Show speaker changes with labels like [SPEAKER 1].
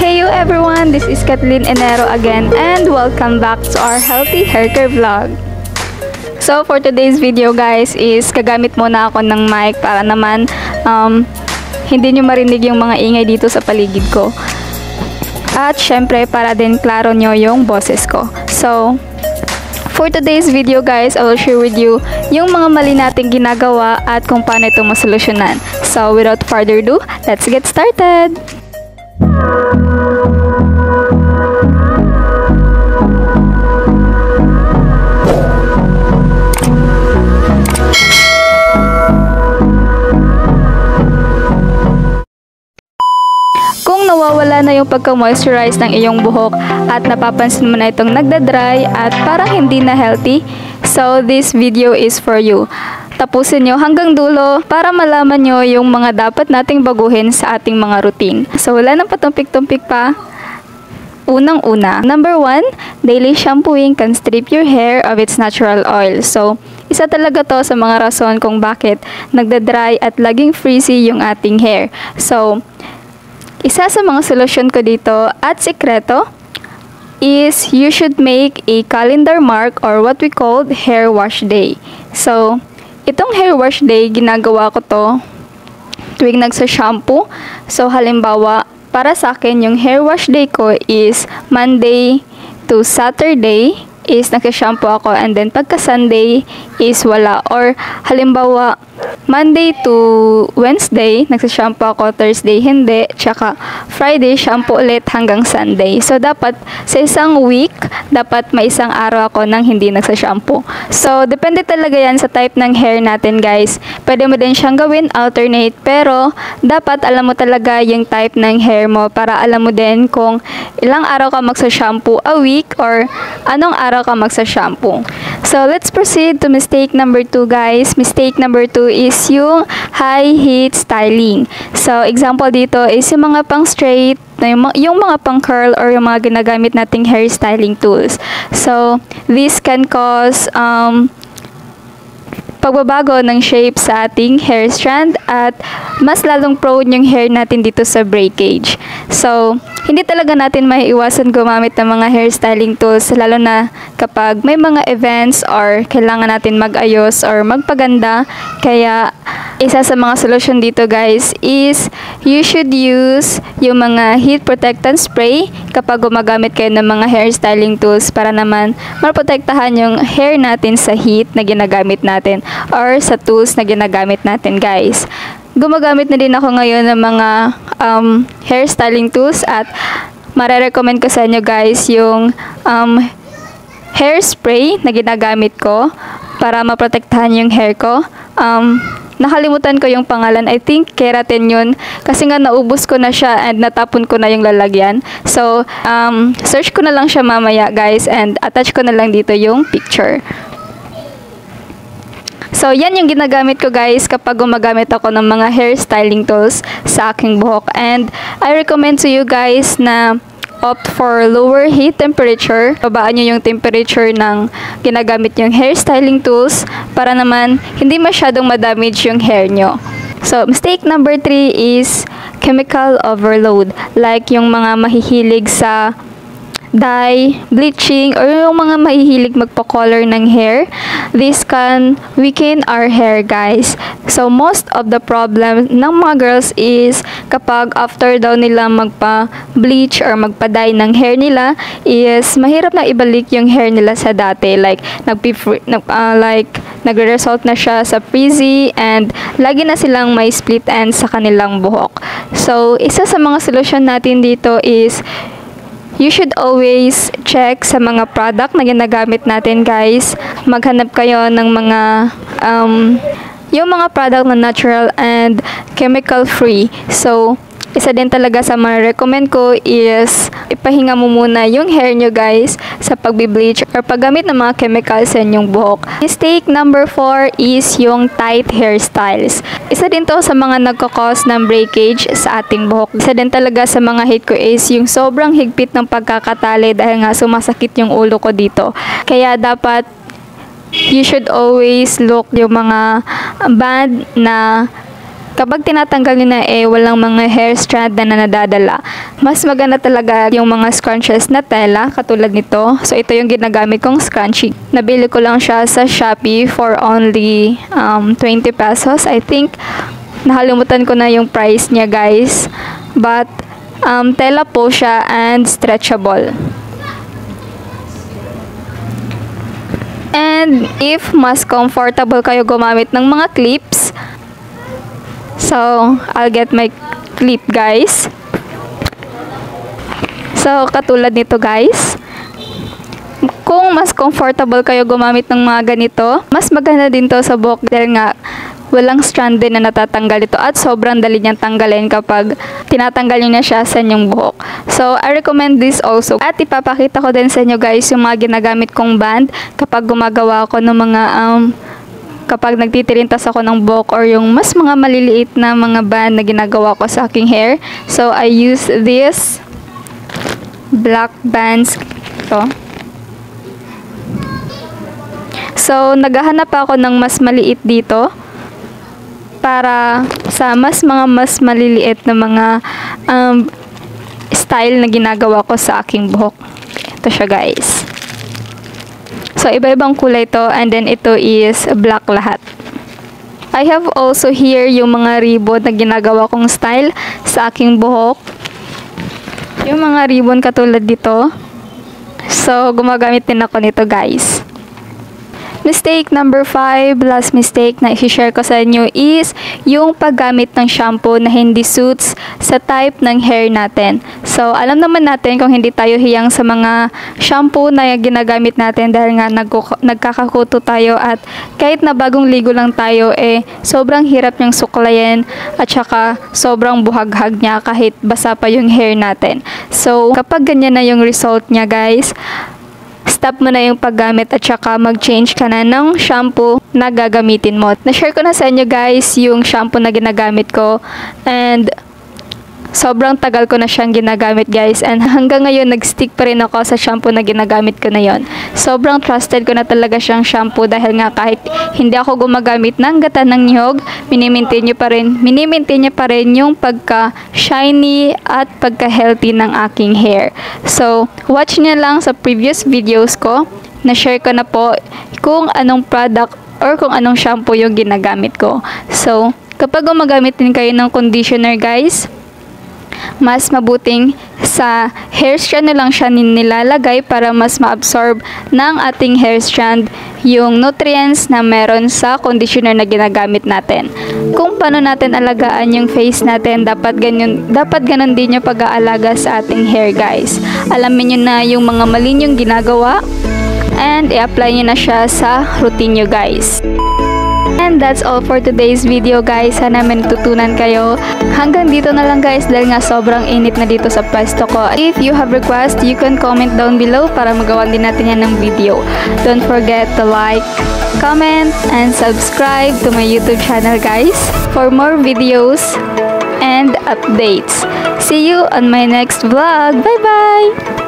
[SPEAKER 1] Heyo everyone, this is Kathleen Enero again and welcome back to our healthy hair care vlog. So for today's video guys is gagamit muna ako ng mic para naman hindi nyo marinig yung mga ingay dito sa paligid ko. At syempre para din klaro nyo yung boses ko. So for today's video guys, I will share with you yung mga mali nating ginagawa at kung paano ito masolusyonan. So without further ado, let's get started! Kung nawawala na yung pagka-moisturize ng iyong buhok at napapansin mo na itong nagda-dry at parang hindi na healthy, so this video is for you. Tapusin nyo hanggang dulo para malaman nyo yung mga dapat nating baguhin sa ating mga routine. So wala nang patumpik-tumpik pa. Unang-una, number 1, daily shampooing can strip your hair of its natural oil. So isa talaga to sa mga rason kung bakit nagda-dry at laging frizzy yung ating hair. So isa sa mga solusyon ko dito at sikreto is you should make a calendar mark or what we call hair wash day. So itong hair wash day, ginagawa ko to tuwing nagsa-shampoo. So halimbawa, para sa akin, yung hair wash day ko is Monday to Saturday is nagsa-shampoo ako and then pagka Sunday is wala. Or halimbawa, Monday to Wednesday, nagsa-shampoo ako, Thursday hindi, tsaka Friday, shampoo ulit hanggang Sunday. So, dapat sa isang week, dapat may isang araw ako nang hindi nagsa-shampoo. So, depende talaga yan sa type ng hair natin, guys. Pwede mo din siyang gawin, alternate, pero dapat alam mo talaga yung type ng hair mo para alam mo din kung ilang araw ka magsa-shampoo a week or anong araw ka magsa-shampoo. So, let's proceed to mistake number 2, guys. Mistake number 2 is yung high heat styling. So, example dito is yung mga pang straight, yung mga pang curl or yung mga ginagamit nating hair styling tools. So, this can cause pagbabago ng shape sa ating hair strand at mas lalong prone yung hair natin dito sa breakage. So, hindi talaga natin maiiwasan gumamit ng mga hair styling tools lalo na kapag may mga events or kailangan natin mag-ayos or magpaganda. Kaya, isa sa mga solusyon dito guys is you should use yung mga heat protectant spray kapag gumagamit kayo ng mga hair styling tools para naman maprotektahan yung hair natin sa heat na ginagamit natin or sa tools na ginagamit natin guys. Gumagamit na din ako ngayon ng mga hair styling tools at marerecommend ko sa inyo guys yung hairspray na ginagamit ko para maprotektahan yung hair ko. Nakalimutan ko yung pangalan. I think keratin yun. Kasi nga naubos ko na siya and natapon ko na yung lalagyan. So, search ko na lang siya mamaya guys and attach ko na lang dito yung picture. So, yan yung ginagamit ko guys kapag gumagamit ako ng mga hair styling tools sa aking buhok. And I recommend to you guys na opt for lower heat temperature. Babaan nyo yung temperature ng ginagamit yung hair styling tools para naman hindi masyadong madamage yung hair nyo. So, mistake number 3 is chemical overload. Like yung mga mahihilig sa dye, bleaching, or yung mga mahihilig magpa-color ng hair. This can weaken our hair, guys. So, most of the problem ng mga girls is kapag after daw nila magpa-bleach or magpa-dye ng hair nila is mahirap na ibalik yung hair nila sa dati. Like, nagre-result na siya sa frizzy and lagi na silang may split ends sa kanilang buhok. So, isa sa mga solusyon natin dito is you should always check sa mga product na ginagamit natin guys. Maghanap kayo ng mga yung mga product na natural and chemical free. So, isa din talaga sa mga recommend ko is ipahinga mo muna yung hair nyo guys sa pagbi-bleach or paggamit ng mga chemicals sa inyong buhok. Mistake number 4 is yung tight hairstyles. Isa din to sa mga nagkakos ng breakage sa ating buhok. Isa din talaga sa mga hate ko is yung sobrang higpit ng pagkakatali dahil nga sumasakit yung ulo ko dito. Kaya dapat you should always look yung mga band na kapag tinatanggal nyo na walang mga hair strand na nadadala. Mas maganda talaga yung mga scrunchies na tela katulad nito. So ito yung ginagamit kong scrunchie. Nabili ko lang siya sa Shopee for only 20 pesos. I think nakalimutan ko na yung price niya guys. But tela po siya and stretchable. And if mas comfortable kayo gumamit ng mga clips, so I'll get my clip guys. So katulad nito guys. Kung mas comfortable kayo gumamit ng mga ganito, mas maganda din to sa buhok dahil nga walang strand din na natatanggal ito at sobrang dali niyang tanggalin kapag tinatanggal niyo na siya sa inyong buhok. So, I recommend this also. At ipapakita ko din sa inyo guys yung mga ginagamit kong band kapag gumagawa ako ng mga kapag nagtitirintas ako ng buhok or yung mas mga maliliit na mga band na ginagawa ko sa aking hair. So, I use this black bands to. So, naghahanap ako ng mas maliit dito para sa mas maliliit na mga style na ginagawa ko sa aking buhok. Ito siya guys. So, iba-ibang kulay to and then ito is black lahat. I have also here yung mga ribbon na ginagawa kong style sa aking buhok. Yung mga ribbon katulad dito. So, gumagamit din ako nito guys. Mistake number 5, last mistake na i-share ko sa inyo is yung paggamit ng shampoo na hindi suits sa type ng hair natin. So, alam naman natin kung hindi tayo hiyang sa mga shampoo na ginagamit natin dahil nga nagkakakuto tayo at kahit na bagong ligo lang tayo sobrang hirap niyang suklayin at saka sobrang buhaghag niya kahit basa pa yung hair natin. So, kapag ganyan na yung result niya guys, stop mo na yung paggamit at saka mag-change ka na ng shampoo na gagamitin mo. Na-share ko na sa inyo guys yung shampoo na ginagamit ko and sobrang tagal ko na siyang ginagamit guys and hanggang ngayon nag-stick pa rin ako sa shampoo na ginagamit ko na yon. Sobrang trusted ko na talaga siyang shampoo dahil nga kahit hindi ako gumagamit ng gata ng niyog, minimaintain niya pa rin yung pagka-shiny at pagka-healthy ng aking hair. So, watch niya lang sa previous videos ko. Na-share ko na po kung anong product or kung anong shampoo yung ginagamit ko. So, kapag gumagamit din kayo ng conditioner guys, mas mabuting sa hair strand na lang siya nilalagay para mas ma-absorb ng ating hair strand yung nutrients na meron sa conditioner na ginagamit natin. Kung paano natin alagaan yung face natin, dapat ganun din yung pag-aalaga sa ating hair guys. Alamin nyo na yung mga mali yung ginagawa and i-apply nyo na siya sa routine nyo guys. And that's all for today's video guys. Sana may natutunan kayo. Hanggang dito na lang guys dahil nga sobrang init na dito sa pwesto ko. If you have request, you can comment down below para magawa din natin yan ng video. Don't forget to like, comment, and subscribe to my YouTube channel guys for more videos and updates. See you on my next vlog. Bye bye!